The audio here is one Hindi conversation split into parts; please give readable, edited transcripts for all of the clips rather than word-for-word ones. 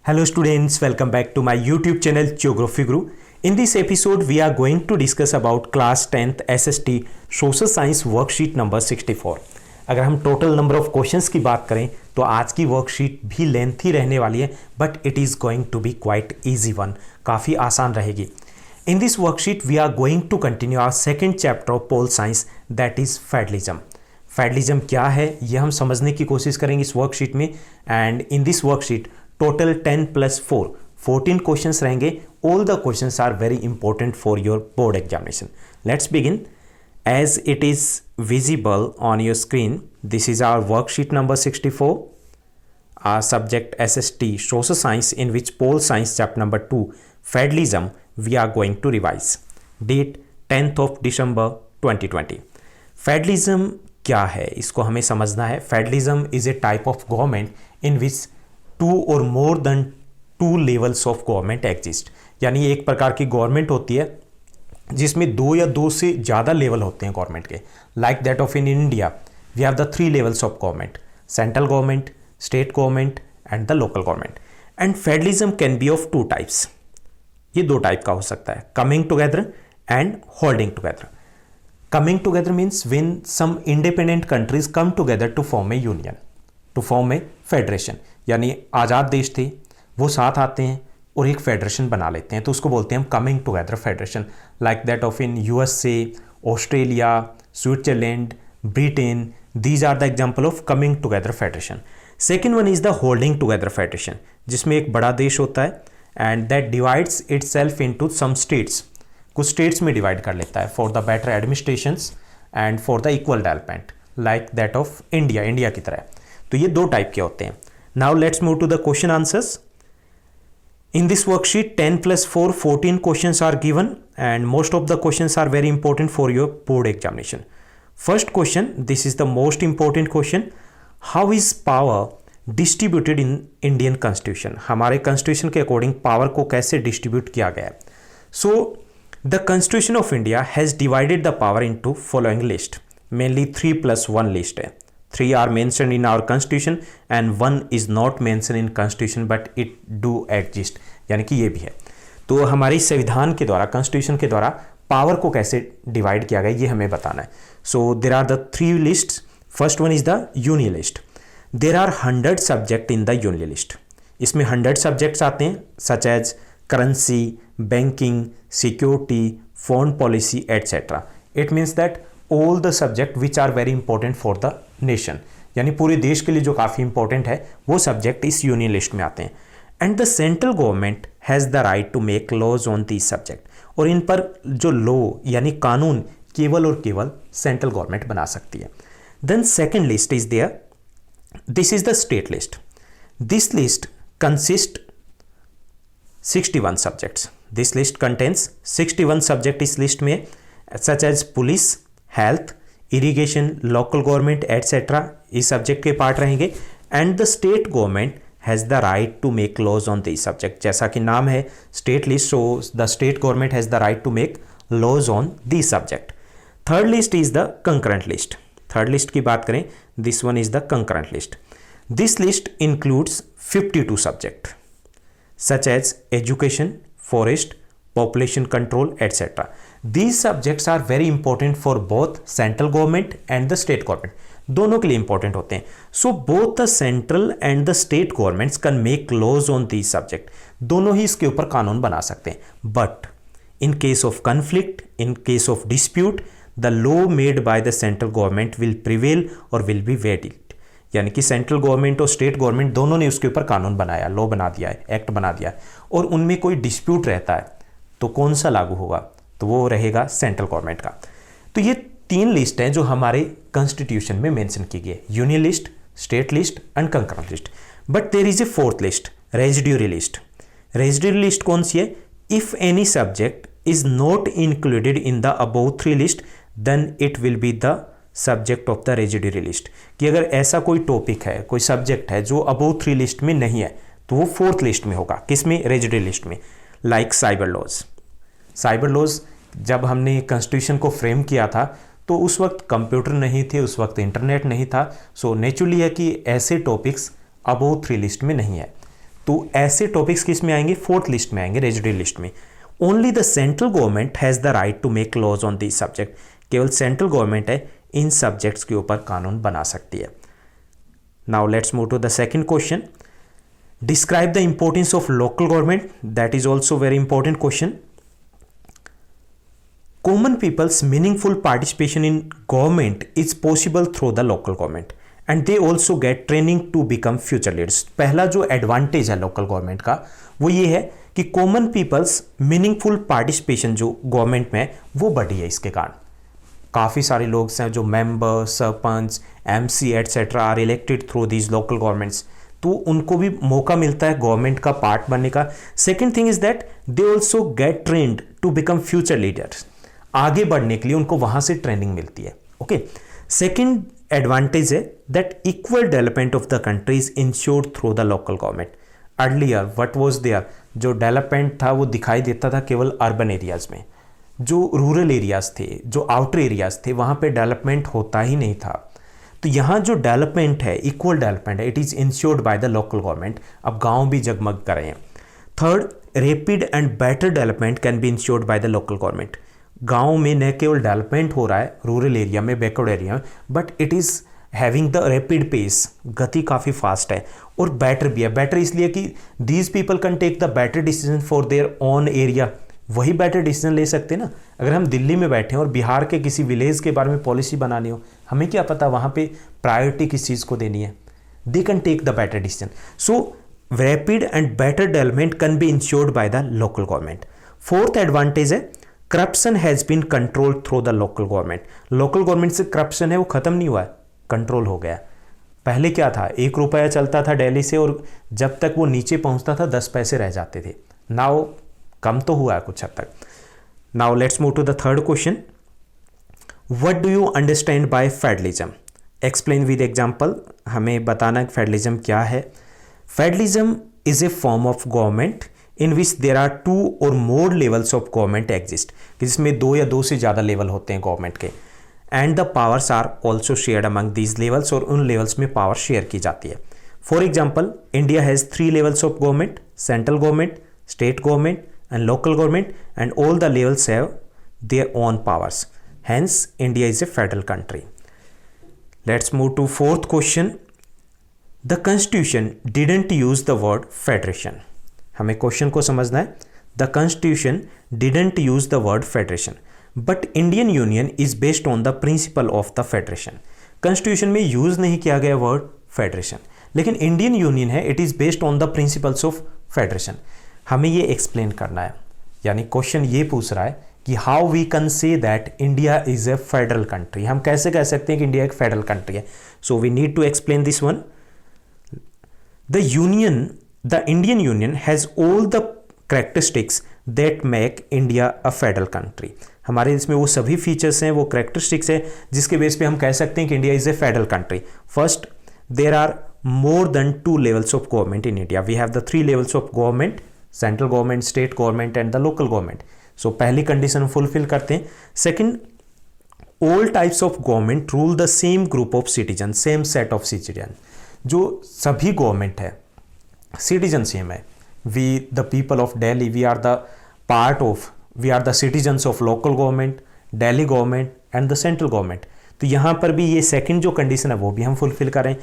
Hello students, welcome back to my YouTube channel Geography Guru. In this episode, we are going to discuss about class 10th SST Social Science worksheet number 64. अगर हम टोटल नंबर ऑफ क्वेश्चंस की बात करें तो आज की वर्कशीट भी लेंथी रहने वाली है, but it is going to be quite easy one, काफ़ी आसान रहेगी. In this worksheet we are going to continue our second chapter of pol science, that is federalism. Federalism क्या है ये हम समझने की कोशिश करेंगे इस वर्कशीट में. And in this worksheet total 10 + 4 14 questions रहेंगे. All the questions are very important for your board examination. Let's begin. As it is visible on your screen, this is our worksheet number 64, our subject SST Social Science, in which Pole Science chapter number 2 Federalism we are going to revise. Date 10th of December 2020. Federalism क्या है इसको हमें समझना है. Federalism is a type of government in which two or more than two levels of government exist. यानी एक प्रकार की गवर्नमेंट होती है जिसमें दो या दो से ज़्यादा लेवल होते हैं गवर्नमेंट के. Like that of in India we have the 3 levels of government: central government, state government and the local government. And federalism can be of 2 types. ये 2 टाइप का हो सकता है: coming together and holding together. Coming together means when some independent countries come together to form a union, to form a federation. यानी आज़ाद देश थे, वो साथ आते हैं और एक फेडरेशन बना लेते हैं, तो उसको बोलते हैं हम coming together federation. Like that of in USA, Australia, Switzerland, Britain. These are the example of coming together federation. Second one is the holding together federation, जिसमें एक बड़ा देश होता है and that divides itself into some states. कुछ स्टेट्स में डिवाइड कर लेता है for the better administrations and for the equal development, like that of India की तरह. तो ये 2 टाइप के होते हैं. Now let's move to the question answers. In this worksheet 10 + 4 14 questions are given and most of the questions are very important for your board examination. First question, this is the most important question. How is power distributed in Indian Constitution? हमारे Constitution के according power को कैसे distribute किया गया है? So the Constitution of India has divided the power into following list. Mainly 3 + 1 list है. 3 are mentioned in our constitution and 1 is not mentioned in constitution but it do exist. यानी कि ये भी है. तो हमारी संविधान के द्वारा, constitution के द्वारा पावर को कैसे डिवाइड किया गया ये हमें बताना है. So there are the 3 lists. First one is the union list. There are 100 subject in the union list. इसमें 100 सब्जेक्ट्स आते हैं such as currency, banking, security, foreign policy etcetera. It means that all the subject which are very important for the nation, यानी पूरे देश के लिए जो काफ़ी इंपॉर्टेंट है वो सब्जेक्ट इस यूनियन लिस्ट में आते हैं. And the central government has the right to make laws on these subject. और इन पर जो लॉ यानी कानून केवल और केवल सेंट्रल गवर्नमेंट बना सकती है. Then second list is there. This is the state list. This list consist 61 subjects. This list contains 61 subject इस लिस्ट में, such as police, health, irrigation, local government etcetera इस सब्जेक्ट के पार्ट रहेंगे. And the state government has the right to make laws on this subject. जैसा कि नाम है state list, so the state government has the right to make laws on this subject. Third list is the concurrent list. Third list की बात करें, this one is the concurrent list. This list includes 52 subject such as education, forest, population control etc. These subjects are very important for both central government and the state government. दोनों के लिए इंपॉर्टेंट होते हैं. So both the central and the state governments can make laws on these subject. दोनों ही इसके ऊपर कानून बना सकते हैं. But in case of conflict, in case of dispute, the law made by the central government will prevail or will be valid. यानी कि सेंट्रल गवर्नमेंट और स्टेट गवर्नमेंट दोनों ने उसके ऊपर कानून बनाया, लॉ बना दिया है, एक्ट बना दिया है, और उनमें कोई डिस्प्यूट रहता है तो कौन सा लागू होगा, तो वो रहेगा सेंट्रल गवर्नमेंट का. तो ये 3 लिस्ट हैं जो हमारे कॉन्स्टिट्यूशन में मेंशन की गई है: union list, state list and concurrent list. But there is a 4th list, residuary list. Residuary list कौन सी है? If any subject is not included in the above 3 list then it will be the subject of the residuary list. कि अगर ऐसा कोई टॉपिक है, कोई सब्जेक्ट है जो अबव 3 लिस्ट में नहीं है तो वो 4th लिस्ट में होगा. किसमें? रेजिड्यूरी लिस्ट में. Like cyber laws. Cyber laws जब हमने कॉन्स्टिट्यूशन को फ्रेम किया था तो उस वक्त कंप्यूटर नहीं थे, उस वक्त इंटरनेट नहीं था. सो नेचुरली है कि ऐसे टॉपिक्स अबव 3 लिस्ट में नहीं है. तो ऐसे टॉपिक्स किस में आएंगे, फोर्थ लिस्ट में आएंगे, रेजिडुअल लिस्ट में। Only the central government has the right to make laws on this subject, केवल सेंट्रल गवर्नमेंट है इन सब्जेक्ट्स के ऊपर कानून बना सकती है। Now let's move to the second question, describe the importance of local government, that is also very important question. Common people's meaningful participation in government is possible through the local government and they also get training to become future leaders। पहला जो एडवांटेज है लोकल गवर्नमेंट का वो ये है कि कॉमन पीपल्स मीनिंगफुल पार्टिसिपेशन जो गवर्नमेंट में वो बढ़ी है। इसके कारण काफ़ी सारे लोग हैं जो member, sarpanch, MC etcetera are elected through these local governments, तो उनको भी मौका मिलता है गवर्नमेंट का पार्ट बनने का। Second thing is that they also get trained to become future leaders, आगे बढ़ने के लिए उनको वहां से ट्रेनिंग मिलती है। ओके, सेकेंड एडवांटेज है that equal development of the country is insured through the local government. Earlier what was there, जो डेवलपमेंट था वो दिखाई देता था केवल अर्बन एरियाज में, जो रूरल एरियाज थे, जो आउटर एरियाज थे, वहां पे डेवलपमेंट होता ही नहीं था। तो यहाँ जो डेवलपमेंट है, इक्वल डेवलपमेंट है, it is insured by the local government. अब गांव भी जगमग कर रहे हैं। Third, rapid and better development can be insured by the local government. गांव में न केवल डेवलपमेंट हो रहा है रूरल एरिया में, बैकवर्ड एरिया में, but it is having the rapid pace, गति काफ़ी फास्ट है, और बेटर भी है। बेटर इसलिए कि these people can take the better decision for their own area, वही बेटर डिसीजन ले सकते हैं ना। अगर हम दिल्ली में बैठे हैं और बिहार के किसी विलेज के बारे में पॉलिसी बनानी हो, हमें क्या पता वहाँ पे प्रायोरिटी किस चीज़ को देनी है, they can take the better decision. So rapid and better development can be insured by the local government. Fourth advantage है corruption has been control through the local government. Local government से करप्शन है वो खत्म नहीं हुआ है, कंट्रोल हो गया। पहले क्या था, 1 रुपया चलता था दिल्ली से और जब तक वो नीचे पहुंचता था 10 पैसे रह जाते थे। नाउ कम तो हुआ है कुछ हद तक। Now let's move to the third question, what do you understand by federalism, explain with example. हमें बताना कि फेडरलिज्म क्या है। Federalism is a form of government in which there are 2 or more levels of government exist, जिसमें 2 या 2 से ज़्यादा लेवल होते हैं गवर्नमेंट के, and the powers are also shared among these levels, और उन लेवल्स में पावर शेयर की जाती है। For example, India has 3 levels of government, central government, state government and local government, and all the levels have their own powers, hence India is a federal country। Let's move to fourth question, the constitution didn't use the word federation। हमें क्वेश्चन को समझना है। The constitution didn't use the word federation but Indian union is based on the principle of the federation. Constitution में यूज नहीं किया गया वर्ड फेडरेशन, लेकिन इंडियन यूनियन है, it is based on the principles of federation. हमें ये एक्सप्लेन करना है, यानी क्वेश्चन ये पूछ रहा है कि how we can say that India is a federal country. हम कैसे कह सकते हैं कि इंडिया एक फेडरल कंट्री है। So we need to explain this one. The Indian Union has all the characteristics that make India a federal country। हमारे इसमें वो सभी फीचर्स हैं, वो characteristics है जिसके बेस पे हम कह सकते हैं कि India is a federal country. First, there are more than 2 levels of government in India। We have the 3 levels of government, central government, state government and the local government। So पहली कंडीशन फुलफिल करते हैं। Second, all types of government rule the same group of citizens, same set of citizens। जो सभी गवर्नमेंट है, सिटीजन सेम है। We the people of Delhi, we are the part of, we are the citizens of local government, Delhi government and the central government. तो यहाँ पर भी ये सेकंड जो कंडीशन है वो भी हम फुलफिल करें।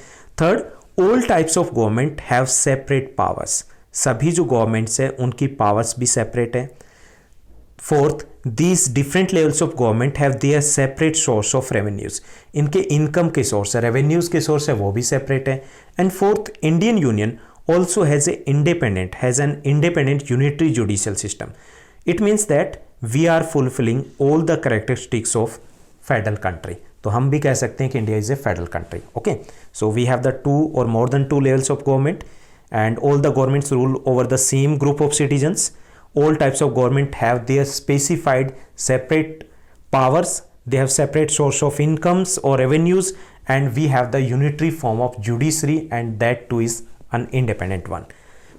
Third, all types of government have separate powers. सभी जो गवर्नमेंट्स है उनकी पावर्स भी सेपरेट है। Fourth, these different levels of government have their separate source of revenues. इनके इनकम के सोर्स है, रेवेन्यूज के सोर्स है, वो भी सेपरेट है। And fourth, Indian union also has an independent unitary judicial system। It means that we are fulfilling all the characteristics of federal country। तो हम भी कह सकते हैं कि India is a federal country. Okay, so we have the 2 or more than 2 levels of government and all the governments rule over the same group of citizens। All types of government have their specified separate powers, they have separate source of incomes or revenues, and we have the unitary form of judiciary and that too is an independent one।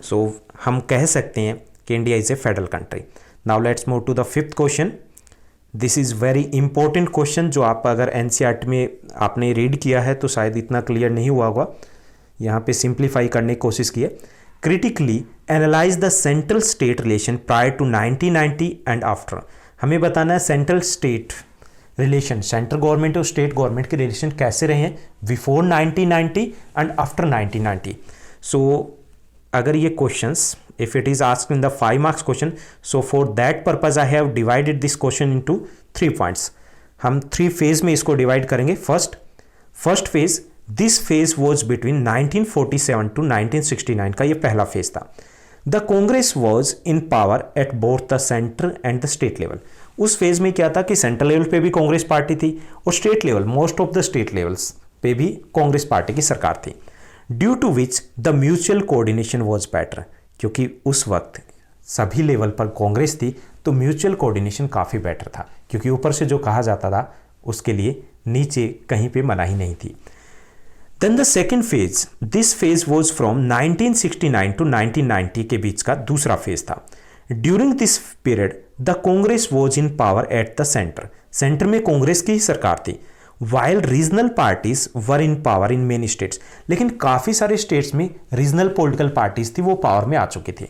So हम कह सकते हैं कि India is a federal country. Now let's move to the fifth question. This is very important question, जो आप अगर एनसीईआरटी में आपने रीड किया है तो शायद इतना क्लियर नहीं हुआ होगा। यहाँ पे सिंप्लीफाई करने की कोशिश की है। Critically analyse the central state relation prior to 1990 and after. हमें बताना है central state relation, central government और स्टेट गवर्नमेंट के रिलेशन कैसे रहे हैं बिफोर 1990 एंड आफ्टर 1990। सो अगर ये questions if it is asked in the 5 marks question, so for that purpose I have divided this question into 3 points। हम 3 phase में इसको divide करेंगे। first phase, this phase was between 1947 to 1969 का ये पहला phase था। The Congress was in power at both the center and the state level। उस phase में क्या था कि सेंट्रल लेवल पे भी कांग्रेस पार्टी थी और state level, most of the state levels पे भी कांग्रेस पार्टी की सरकार थी। Due to which the mutual coordination was better, क्योंकि उस वक्त सभी लेवल पर कांग्रेस थी तो म्यूचुअल कोऑर्डिनेशन काफ़ी बेटर था, क्योंकि ऊपर से जो कहा जाता था उसके लिए नीचे कहीं पे मनाही नहीं थी। Then the second phase, this phase was from 1969 to 1990 के बीच का दूसरा फेज था। During this period the Congress was in power at the centre, centre में कांग्रेस की ही सरकार थी। While regional parties were in power in many states, लेकिन काफ़ी सारे स्टेट्स में रीजनल पॉलिटिकल पार्टीज थी, वो पावर में आ चुकी थी।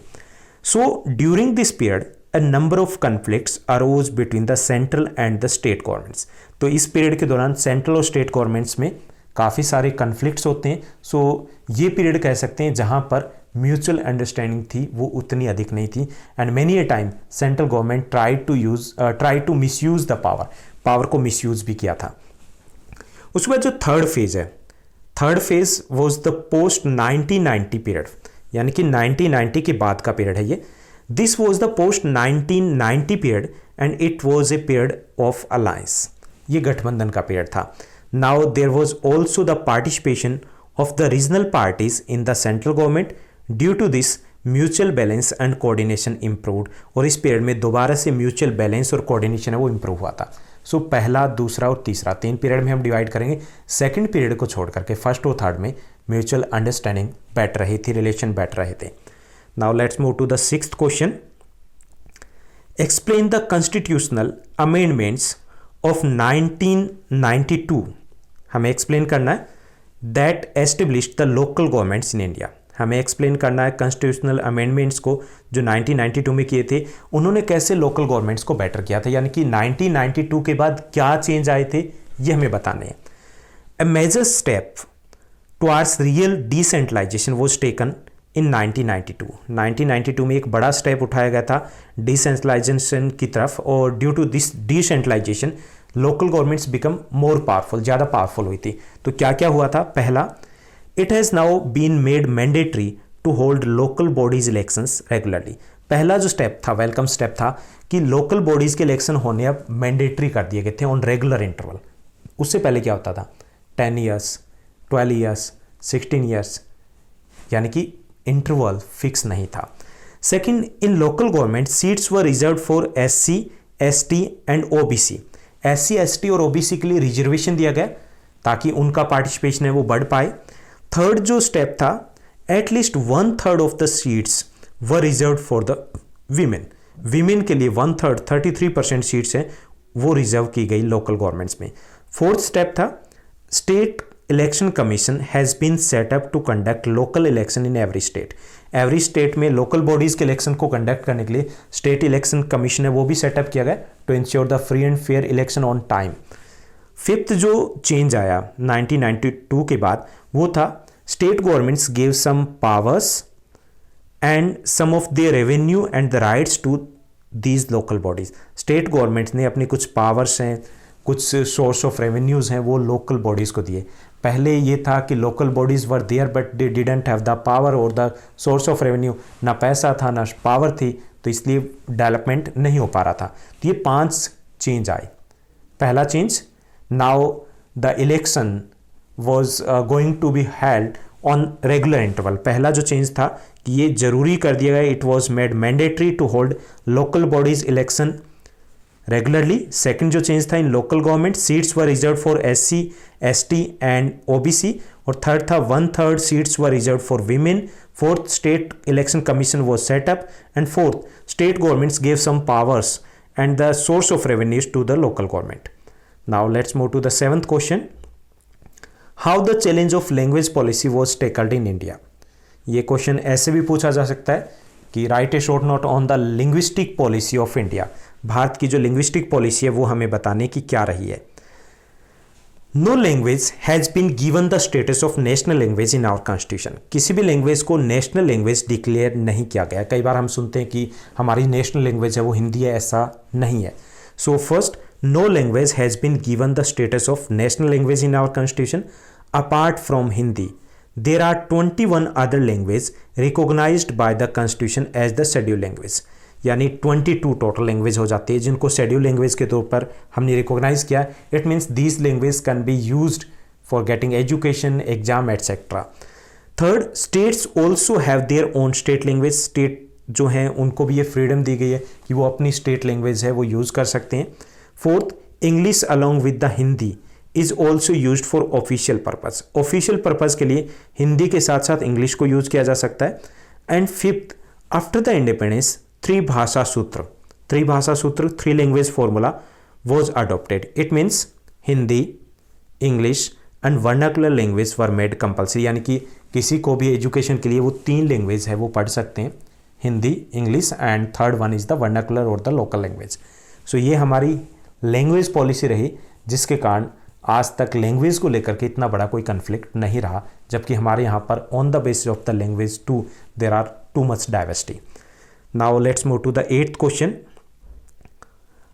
So during this period a number of conflicts arose between the central and the state governments. तो इस पीरियड के दौरान सेंट्रल और स्टेट गवर्नमेंट्स में काफ़ी सारे कन्फ्लिक्ट्स होते हैं। सो ये पीरियड कह सकते हैं जहाँ पर म्यूचुअल अंडरस्टैंडिंग थी वो उतनी अधिक नहीं थी, and many a time central government try to misuse the power को मिसयूज भी किया था। उसके बाद जो थर्ड फेज है, third phase was the post 1990 period, यानी कि 1990 के बाद का पीरियड है ये। This was the post 1990 period and it was a period of alliance, ये गठबंधन का पीरियड था। Now there was also the participation of the regional parties in the central government. Due to this mutual balance and coordination improved, और इस पीरियड में दोबारा से म्यूचुअल बैलेंस और कोऑर्डिनेशन है वो इंप्रूव हुआ था। सो पहला, दूसरा और तीसरा 3 पीरियड में हम डिवाइड करेंगे। सेकंड पीरियड को छोड़ करके फर्स्ट और थर्ड में म्यूचुअल अंडरस्टैंडिंग बेटर रही थी, रिलेशन बेटर रहे थे। Now let's move to the 6th question. Explain the constitutional amendments of 1992। हमें एक्सप्लेन करना है that established the local governments in India. हमें एक्सप्लेन करना है कॉन्स्टिट्यूशनल अमेंडमेंट्स को जो 1992 में किए थे, उन्होंने कैसे लोकल गवर्नमेंट्स को बेटर किया था, यानी कि 1992 के बाद क्या चेंज आए थे ये हमें बताने हैं। A major step towards real decentralisation was taken in 1992। 1992 में एक बड़ा स्टेप उठाया गया था डिसेंट्रलाइजेशन की तरफ, और due to this decentralisation local governments become more powerful, ज़्यादा पावरफुल हुई थी। तो क्या क्या हुआ था? पहला, it has now been made mandatory to hold local bodies elections regularly. पहला जो स्टेप था, वेलकम स्टेप था, कि लोकल बॉडीज़ के इलेक्शन होने अब मैंडेटरी कर दिए गए थे ऑन रेगुलर इंटरवल। उससे पहले क्या होता था? 10 ईयर्स, 12 ईयर्स, 16 ईयर्स, यानी कि इंटरवल फिक्स नहीं था। Second, in local government seats were reserve for SC, ST एंड OBC। SC, ST और OBC के लिए रिजर्वेशन दिया गया ताकि उनका पार्टिसिपेशन है वो बढ़ पाए। थर्ड जो स्टेप था, at least 1/3 of the seats were reserve for the women. Women के लिए 1/3 33% सीट्स हैं वो रिजर्व की गई लोकल गवर्नमेंट्स में। फोर्थ स्टेप था, state election commission has been set up to conduct local election in every state. Every state में लोकल बॉडीज़ के इलेक्शन को कंडक्ट करने के लिए स्टेट इलेक्शन कमीशन है वो भी सेटअप किया गया to ensure the free and fair election on time. Fifth जो चेंज आया 1992 के बाद वो था, state governments gave some powers and some of the revenue and the rights to these local bodies. State governments ने अपनी कुछ पावर्स हैं, कुछ सोर्स ऑफ रेवेन्यूज़ हैं वो लोकल बॉडीज़ को दिए। पहले ये था कि local bodies were there but they didn't have the power और द सोर्स ऑफ रेवेन्यू, ना पैसा था ना पावर थी, तो इसलिए डेवलपमेंट नहीं हो पा रहा था। तो ये 5 चेंज आए। पहला change, now the election was going to be held on regular interval. पहला जो चेंज था कि ये जरूरी कर दिया गया, it was made mandatory to hold local bodies election regularly. Second जो चेंज था, in local government seats were reserve for SC, ST एंड OBC। और थर्ड था, 1/3 seats were reserve for women. Fourth, state election commission was set up. And fourth, state governments gave some powers and the source of revenues to the local government. Now let's move to the 7th question. How the challenge of language policy was tackled in India. ये क्वेश्चन ऐसे भी पूछा जा सकता है कि right A short note on the linguistic policy of India. Bharat की जो लिंग्विस्टिक पॉलिसी है वो हमें बताने की क्या रही है। No language has been given the status of national language in our constitution. किसी भी लैंग्वेज को नेशनल लैंग्वेज डिक्लेयर नहीं किया गया। कई बार हम सुनते हैं कि हमारी नेशनल लैंग्वेज है वो हिंदी है, ऐसा नहीं है। So first, no language has been given the status of national language in our constitution apart from Hindi. There are 21 other languages recognized by the constitution as the scheduled language। यानी 22 टोटल लैंग्वेज हो जाती है जिनको शेड्यूल लैंग्वेज के तौर पर हमने रिकॉग्नाइज किया। It means these language can be used for getting education, exam etcetera. Third, states also have their own state language. State जो हैं उनको भी ये फ्रीडम दी गई है कि वो अपनी स्टेट लैंग्वेज है वो यूज़ कर सकते हैं। Fourth, English along with the Hindi is also use for official purpose. Official purpose के लिए हिंदी के साथ साथ इंग्लिश को यूज किया जा सकता है। And fifth, after the independence त्रिभाषा सूत्र, three language formula was adopted. It means Hindi, English and vernacular language were made compulsory. यानी कि किसी को भी एजुकेशन के लिए वो 3 लैंग्वेज है वो पढ़ सकते हैं, Hindi, English and third one is the vernacular और द लोकल लैंग्वेज। सो ये हमारी लैंग्वेज पॉलिसी रही जिसके कारण आज तक लैंग्वेज को लेकर के इतना बड़ा कोई कन्फ्लिक्ट नहीं रहा, जबकि हमारे यहाँ पर on the basis of the language to there are too much diversity. Now let's move to the 8th question.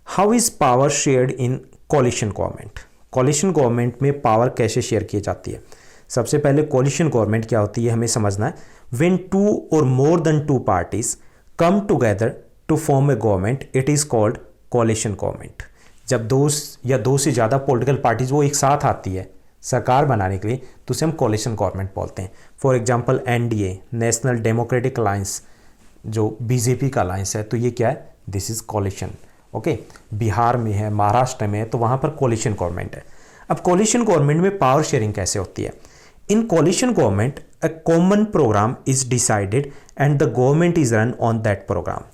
How is power shared in coalition government. Coalition government में पावर कैसे शेयर की जाती है। सबसे पहले कोलिशन गवर्नमेंट क्या होती है हमें समझना है। व्हेन 2 और more than 2 parties come together to form a government it is called coalition government. जब 2 या 2 से ज़्यादा पॉलिटिकल पार्टीज वो एक साथ आती है सरकार बनाने के लिए तो उसे हम कोलिशन गवर्नमेंट बोलते हैं। For example NDA, national democratic alliance, जो बीजेपी का अलायंस है, तो ये क्या है, this is coalition. Okay, Bihar में है, महाराष्ट्र में है, तो वहाँ पर कोलिशन गवर्नमेंट है। अब कोलिशन गवर्नमेंट में पावर शेयरिंग कैसे होती है। In coalition government a common program is decided and the government is run on that program.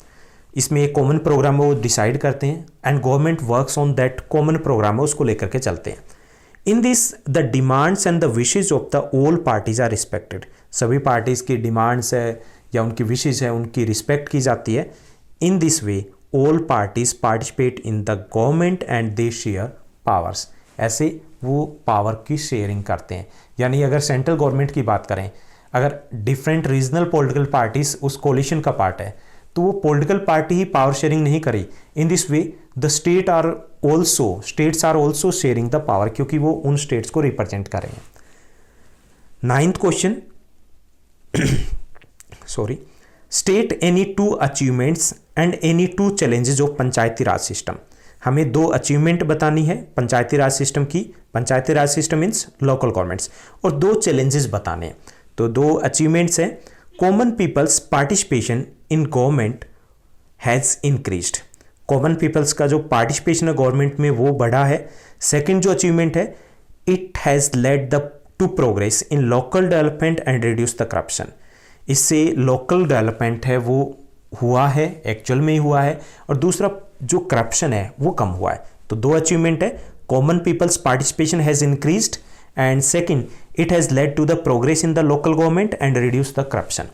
इसमें एक कॉमन प्रोग्राम वो डिसाइड करते हैं and government works on that common program है उसको लेकर के चलते हैं। In this the demands and the wishes of the all parties are respected. सभी पार्टीज की डिमांड्स है या उनकी विशेज है उनकी रिस्पेक्ट की जाती है। इन this way all parties participate in the government and they share powers. ऐसे वो पावर की शेयरिंग करते हैं। यानी अगर सेंट्रल गवर्नमेंट की बात करें, अगर डिफरेंट रीजनल पॉलिटिकल पार्टीज उस कोलिशन का पार्ट है तो वो पॉलिटिकल पार्टी ही पावर शेयरिंग नहीं करी। In this way the states are also sharing the power, क्योंकि वो उन स्टेट्स को रिप्रेजेंट कर रहे हैं। 9th question, sorry, state any 2 achievements and any 2 challenges of Panchayati Raj system. हमें 2 अचीवमेंट बतानी है पंचायती राज सिस्टम की। Panchayati Raj system means local governments, और 2 चैलेंजेस बताने हैं। तो 2 अचीवमेंट्स हैं। Common people's participation in government has increased. Common people's का जो पार्टिसिपेशन है गवर्नमेंट में वो बढ़ा है। सेकंड जो अचीवमेंट है, it has led the to progress in local development and reduce the corruption. इससे लोकल डेवलपमेंट है वो हुआ है, एक्चुअल में ही हुआ है, और दूसरा जो करप्शन है वो कम हुआ है। तो 2 अचीवमेंट है, common people's participation has increased and second it has led to the progress in the local government and reduce the corruption.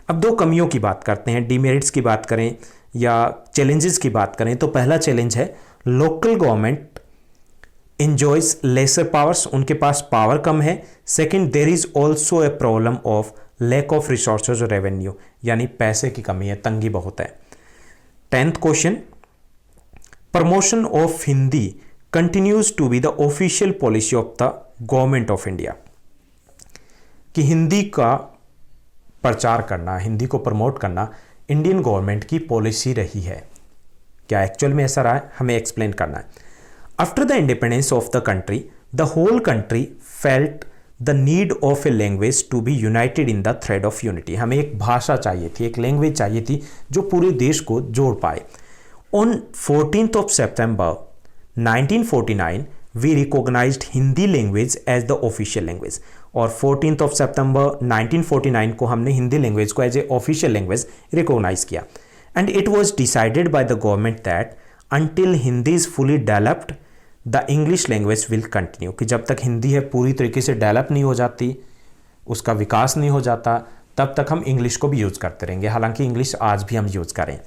अब 2 कमियों की बात करते हैं, डिमेरिट्स की बात करें या चैलेंजेस की बात करें। तो पहला चैलेंज है local government enjoys lesser powers, उनके पास पावर कम है। Second, there is also a problem of lack of resources और रेवेन्यू, यानी पैसे की कमी है, तंगी बहुत है। 10th question, promotion of Hindi continues to be the official policy of the government of India. कि हिंदी का प्रचार करना, हिंदी को प्रमोट करना इंडियन गवर्नमेंट की पॉलिसी रही है। क्या एक्चुअल में ऐसा रहा है, हमें एक्सप्लेन करना है। After the independence of the country the whole country felt the need of a language to be united in the thread of unity. हमें एक भाषा चाहिए थी, एक लैंग्वेज चाहिए थी जो पूरे देश को जोड़ पाए। On 14th September 1949 we recognized Hindi language as the official language. और 14th September 1949 को हमने हिंदी लैंग्वेज को as a official language recognize किया। And it was decided by the government that until Hindi is fully developed the English language will continue. कि जब तक हिंदी है पूरी तरीके से डेवलप नहीं हो जाती, उसका विकास नहीं हो जाता, तब तक हम इंग्लिश को भी यूज़ करते रहेंगे, हालांकि इंग्लिश आज भी हम यूज़ करें।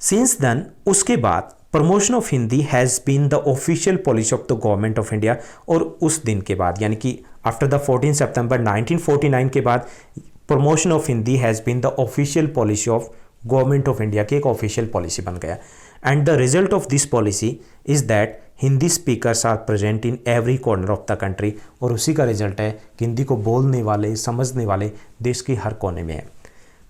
सिंस देन, उसके बाद promotion of Hindi has been the official policy of the government of India. और उस दिन के बाद यानी कि आफ्टर द 14 सितंबर 1949 के बाद promotion of Hindi has been the official policy of government of India की एक ऑफिशियल पॉलिसी बन गया। And the result of this policy is that Hindi speakers are present in every corner of the country. और उसी का रिजल्ट है कि हिंदी को बोलने वाले, समझने वाले देश के हर कोने में है।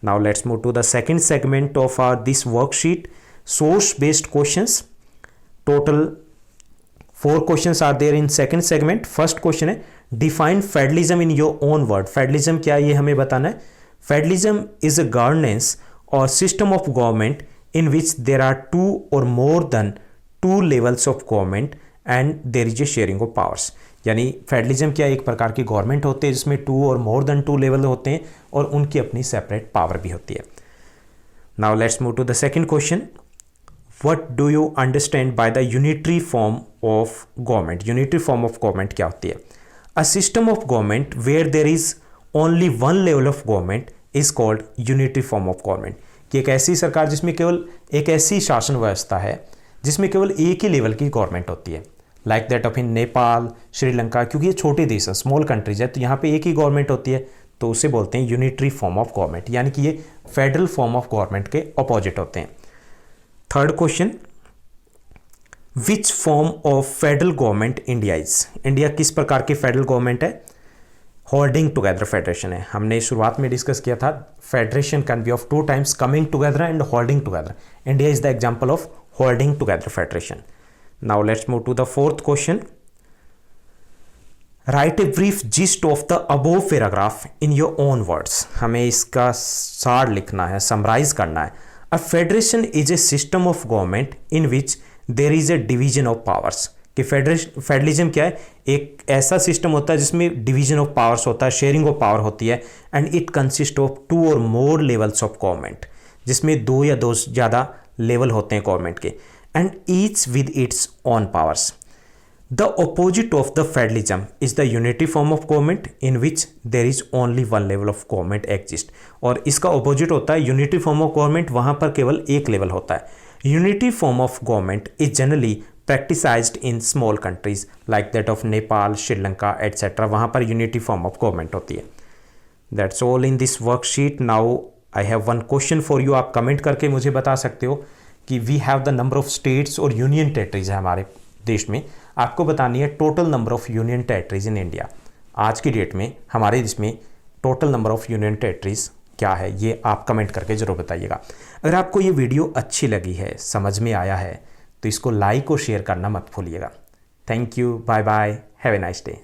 Now let's move to the second segment of this worksheet, source based questions. Total 4 questions are there in second segment. First question है define federalism in your own word. Federalism क्या है ये हमें बताना है। Federalism is a governance or system of government in which there are 2 or more than 2 levels of government and there is a sharing of powers. यानी फेडरलिज्म क्या एक प्रकार की गवर्नमेंट होती है जिसमें 2 और मोर देन 2 लेवल होते हैं और उनकी अपनी सेपरेट पावर भी होती है। Now let's move to the second question. What do you understand by the unitary form of government? Unitary form of government क्या होती है? A system of government where there is only one level of government is called unitary form of government. कि एक ऐसी सरकार जिसमें केवल एक ऐसी शासन व्यवस्था है जिसमें केवल एक ही लेवल की गवर्नमेंट होती है, लाइक दैट ऑफ इन नेपाल, श्रीलंका। क्योंकि ये छोटे देश हैं, स्मॉल कंट्रीज है, तो यहाँ पे एक ही गवर्नमेंट होती है, तो उसे बोलते हैं यूनिटरी फॉर्म ऑफ गवर्नमेंट, यानी कि ये फेडरल फॉर्म ऑफ गवर्नमेंट के अपोजिट होते हैं। Third question, which form of federal government India is? India किस प्रकार की फेडरल गवर्नमेंट है? होल्डिंग टुगेदर फेडरेशन है। हमने शुरुआत में डिस्कस किया था federation can be of 2 times, coming together and holding together. India is the example of holding together federation. Now let's move to the fourth question, write a brief gist of the above paragraph in your own words. हमें इसका सार लिखना है, समराइज करना है। A federation is a system of government in which there is A division of powers. कि फेडरलिज्म क्या है? एक ऐसा सिस्टम होता है जिसमें डिवीजन ऑफ पावर्स होता है, शेयरिंग ऑफ पावर होती है, एंड इट कंसिस्ट ऑफ 2 और मोर लेवल्स ऑफ गवर्नमेंट, जिसमें 2 या 2 से ज़्यादा लेवल होते हैं गवर्नमेंट के, and each with its on powers. The opposite of the federalism is the unity form of government in which there is only one level of government exist. और इसका opposite होता है unity form of government, वहाँ पर केवल एक level होता है। Unity form of government is generally practiced in small countries like that of Nepal, Sri Lanka, etc. वहाँ पर unity form of government होती है। That's all in this worksheet. Now I have one question for you. आप comment करके मुझे बता सकते हो कि we have the number of states और union territories है हमारे देश में। आपको बतानी है total number of union territories in India. आज की डेट में हमारे देश में total number of union territories क्या है, ये आप कमेंट करके ज़रूर बताइएगा। अगर आपको ये वीडियो अच्छी लगी है, समझ में आया है, तो इसको लाइक और शेयर करना मत भूलिएगा। Thank you, bye bye, have a nice day.